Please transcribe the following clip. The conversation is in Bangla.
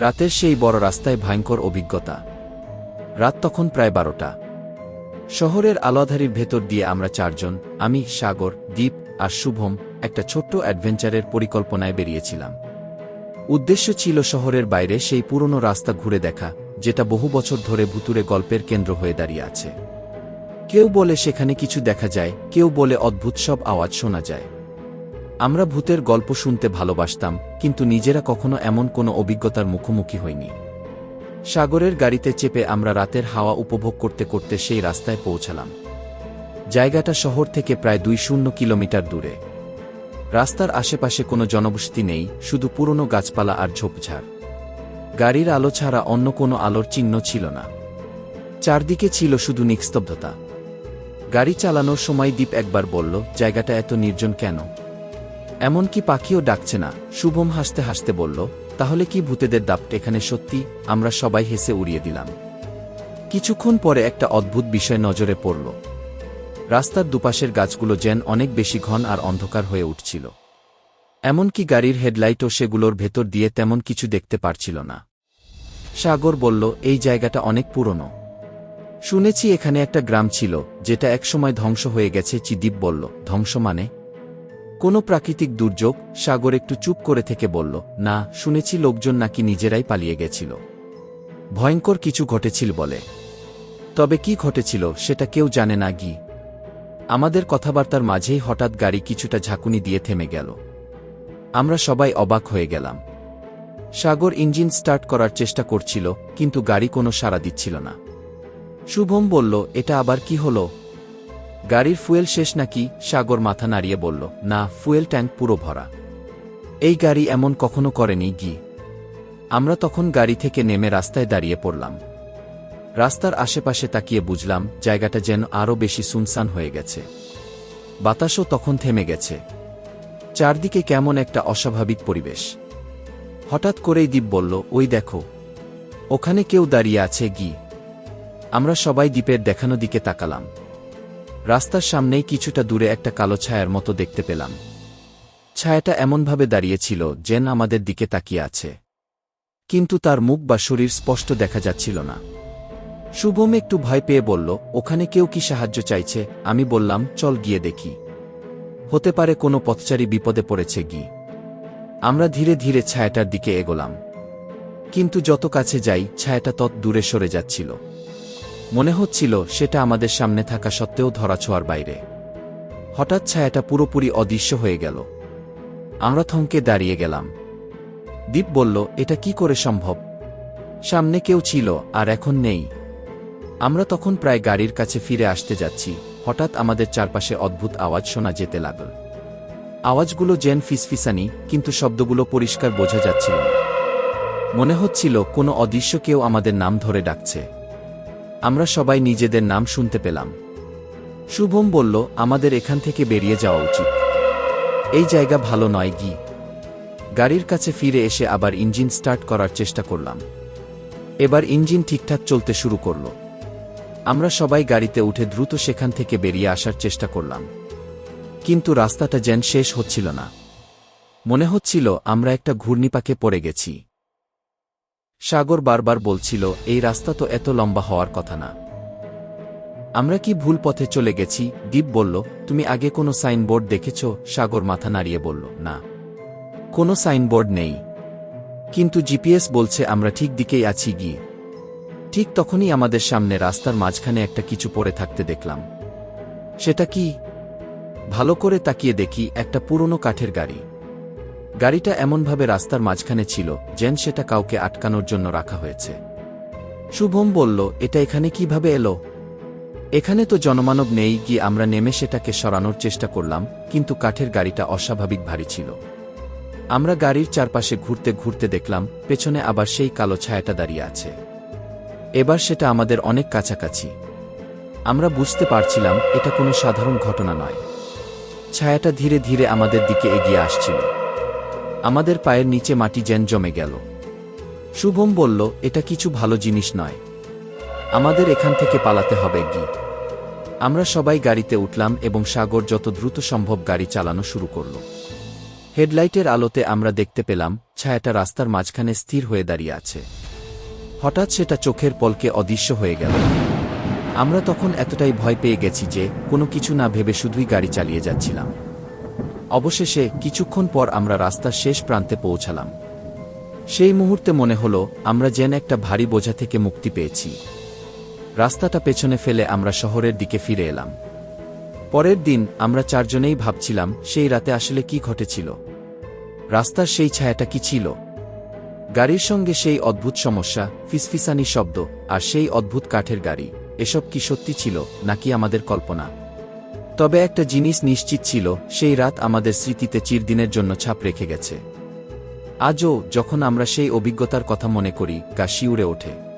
রাতের সেই বড় রাস্তায় ভয়ঙ্কর অভিজ্ঞতা। রাত তখন প্রায় 12টা। শহরের আলোধারীর ভেতর দিয়ে আমরা চারজন, আমি, সাগর, দীপ আর শুভম, একটা ছোট্ট অ্যাডভেঞ্চারের পরিকল্পনায় বেরিয়েছিলাম। উদ্দেশ্য ছিল শহরের বাইরে সেই পুরনো রাস্তা ঘুরে দেখা, যেটা বহু বছর ধরে ভুতুরে গল্পের কেন্দ্র হয়ে দাঁড়িয়ে আছে। কেউ বলে সেখানে কিছু দেখা যায়, কেউ বলে অদ্ভুত সব আওয়াজ শোনা যায়। আমরা ভূতের গল্প শুনতে ভালোবাসতাম, কিন্তু নিজেরা কখনো এমন কোনো অভিজ্ঞতার মুখোমুখি হইনি। সাগরের গাড়িতে চেপে আমরা রাতের হাওয়া উপভোগ করতে করতে সেই রাস্তায় পৌঁছালাম। জায়গাটা শহর থেকে প্রায় 200 কিলোমিটার দূরে। রাস্তার আশেপাশে কোনো জনবসতি নেই, শুধু পুরনো গাছপালা আর ঝোপঝাড়। গাড়ির আলো ছাড়া অন্য কোনো আলোর চিহ্ন ছিল না। চারদিকে ছিল শুধু নিস্তব্ধতা। গাড়ি চালানোর সময় দীপ একবার বলল, জায়গাটা এত নির্জন কেন? এমনকি পাখিও ডাকছে না। শুভম হাসতে হাসতে বলল, তাহলে কি ভূতেদের দাপট এখানে সত্যি? আমরা সবাই হেসে উড়িয়ে দিলাম। কিছুক্ষণ পরে একটা অদ্ভুত বিষয় নজরে পড়ল। রাস্তার দুপাশের গাছগুলো যেন অনেক বেশি ঘন আর অন্ধকার হয়ে উঠছিল। এমনকি গাড়ির হেডলাইটও সেগুলোর ভেতর দিয়ে তেমন কিছু দেখতে পারছিল না। সাগর বলল, এই জায়গাটা অনেক পুরনো। শুনেছি এখানে একটা গ্রাম ছিল, যেটা একসময় ধ্বংস হয়ে গেছে। দীপ বলল, ধ্বংস মানে? কোনো প্রাকৃতিক দুর্যোগ? সাগর একটু চুপ করে থেকে বলল, না, শুনেছি লোকজন নাকি নিজেরাই পালিয়ে গেছিল। ভয়ঙ্কর কিছু ঘটেছিল বলে। তবে কি ঘটেছিল সেটা কেউ জানে না। আমাদের কথাবার্তার মাঝেই হঠাৎ গাড়ি কিছুটা ঝাঁকুনি দিয়ে থেমে গেল। আমরা সবাই অবাক হয়ে গেলাম। সাগর ইঞ্জিন স্টার্ট করার চেষ্টা করছিল, কিন্তু গাড়ি কোনো সাড়া দিচ্ছিল না। শুভম বলল, এটা আবার কি হলো? গাড়ির ফুয়েল শেষ নাকি? সাগর মাথা নাড়িয়ে বলল, না, ফুয়েল ট্যাঙ্ক পুরো ভরা। এই গাড়ি এমন কখনো করেনি। আমরা তখন গাড়ি থেকে নেমে রাস্তায় দাঁড়িয়ে পড়লাম। রাস্তার আশেপাশে তাকিয়ে বুঝলাম জায়গাটা যেন আরও বেশি সুনসান হয়ে গেছে। বাতাসও তখন থেমে গেছে। চারদিকে কেমন একটা অস্বাভাবিক পরিবেশ। হঠাৎ করেই দীপ বলল, ওই দেখো, ওখানে কেউ দাঁড়িয়ে আছে। আমরা সবাই দীপের দেখানো দিকে তাকালাম। রাস্তার সামনেই কিছুটা দূরে একটা কালো ছায়ার মতো দেখতে পেলাম। ছায়াটা এমনভাবে দাঁড়িয়েছিল যেন আমাদের দিকে তাকিয়ে আছে, কিন্তু তার মুখ বা শরীর স্পষ্ট দেখা যাচ্ছিল না। শুভম একটু ভয় পেয়ে বলল, ওখানে কেউ কি সাহায্য চাইছে? আমি বললাম, চল গিয়ে দেখি, হতে পারে কোনো পথচারী বিপদে পড়েছে। আমরা ধীরে ধীরে ছায়াটার দিকে এগোলাম, কিন্তু যত কাছে যাই ছায়াটা তত দূরে সরে যাচ্ছিল। মনে হচ্ছিল সেটা আমাদের সামনে থাকা সত্ত্বেও ধরাছোঁয়ার বাইরে। হঠাৎ ছায়াটা পুরোপুরি অদৃশ্য হয়ে গেল। আমরা থমকে দাঁড়িয়ে গেলাম। দীপ বলল, এটা কি করে সম্ভব? সামনে কেউ ছিল আর এখন নেই। আমরা তখন প্রায় গাড়ির কাছে ফিরে আসতে যাচ্ছি, হঠাৎ আমাদের চারপাশে অদ্ভুত আওয়াজ শোনা যেতে লাগল। আওয়াজগুলো যেন ফিসফিসানি, কিন্তু শব্দগুলো পরিষ্কার বোঝা যাচ্ছিল না। মনে হচ্ছিল কোনো অদৃশ্য কেউ আমাদের নাম ধরে ডাকছে। আমরা সবাই নিজেদের নাম শুনতে পেলাম। শুভম বলল, আমাদের এখান থেকে বেরিয়ে যাওয়া উচিত। এই জায়গা ভালো নয়। গাড়ির কাছে ফিরে এসে আবার ইঞ্জিন স্টার্ট করার চেষ্টা করলাম। এবার ইঞ্জিন ঠিকঠাক চলতে শুরু করল। আমরা সবাই গাড়িতে উঠে দ্রুত সেখান থেকে বেরিয়ে আসার চেষ্টা করলাম, কিন্তু রাস্তাটা যেন শেষ হচ্ছিল না। মনে হচ্ছিল আমরা একটা ঘূর্ণিপাকে পড়ে গেছি। সাগর বারবার বলছিল, এই রাস্তা তো এত লম্বা হওয়ার কথা না। আমরা কি ভুল পথে চলে গেছি? দীপ বলল, তুমি আগে কোনো সাইনবোর্ড দেখেছ? সাগর মাথা নাড়িয়ে বলল, না, কোনো সাইনবোর্ড নেই, কিন্তু জিপিএস বলছে আমরা ঠিক দিকেই আছি। ঠিক তখনই আমাদের সামনে রাস্তার মাঝখানে একটা কিছু পড়ে থাকতে দেখলাম। সেটা কি? ভালো করে তাকিয়ে দেখি, একটা পুরনো কাঠের গাড়ি। গাড়িটা এমনভাবে রাস্তার মাঝখানে ছিল যেন সেটা কাউকে আটকানোর জন্য রাখা হয়েছে। শুভম বলল, এটা এখানে কিভাবে এলো? এখানে তো জনমানব নেই। আমরা নেমে সেটাকে সরানোর চেষ্টা করলাম, কিন্তু কাঠের গাড়িটা অস্বাভাবিক ভারী ছিল। আমরা গাড়ির চারপাশে ঘুরতে ঘুরতে দেখলাম পেছনে আবার সেই কালো ছায়াটা দাঁড়িয়ে আছে। এবার সেটা আমাদের অনেক কাছাকাছি। আমরা বুঝতে পারছিলাম এটা কোনো সাধারণ ঘটনা নয়। ছায়াটা ধীরে ধীরে আমাদের দিকে এগিয়ে আসছিল। আমাদের পায়ের নিচে মাটি যেন জমে গেল। শুভম বলল, এটা কিছু ভালো জিনিস নয়, আমাদের এখান থেকে পালাতে হবে। আমরা সবাই গাড়িতে উঠলাম এবং সাগর যত দ্রুত সম্ভব গাড়ি চালানো শুরু করল। হেডলাইটের আলোতে আমরা দেখতে পেলাম ছায়াটা রাস্তার মাঝখানে স্থির হয়ে দাঁড়িয়ে আছে। হঠাৎ সেটা চোখের পলকে অদৃশ্য হয়ে গেল। আমরা তখন এতটাই ভয় পেয়ে গেছি যে কোনো কিছু না ভেবে শুধুই গাড়ি চালিয়ে যাচ্ছিলাম। অবশেষে কিছুক্ষণ পর আমরা রাস্তার শেষ প্রান্তে পৌঁছালাম। সেই মুহূর্তে মনে হলো আমরা যেন একটা ভারী বোঝা থেকে মুক্তি পেয়েছি। রাস্তাটা পেছনে ফেলে আমরা শহরের দিকে ফিরে এলাম। পরের দিন আমরা চারজনেই ভাবছিলাম সেই রাতে আসলে কি ঘটেছিল। রাস্তার সেই ছায়াটা কি ছিল? গাড়ির সঙ্গে সেই অদ্ভুত সমস্যা, ফিসফিসানি শব্দ আর সেই অদ্ভুত কাঠের গাড়ি, এসব কি সত্যি ছিল নাকি আমাদের কল্পনা? তবে একটা জিনিস নিশ্চিত ছিল, সেই রাত আমাদের স্মৃতিতে চিরদিনের জন্য ছাপ রেখে গেছে। আজও যখন আমরা সেই অভিজ্ঞতার কথা মনে করি, গা শিউরে ওঠে।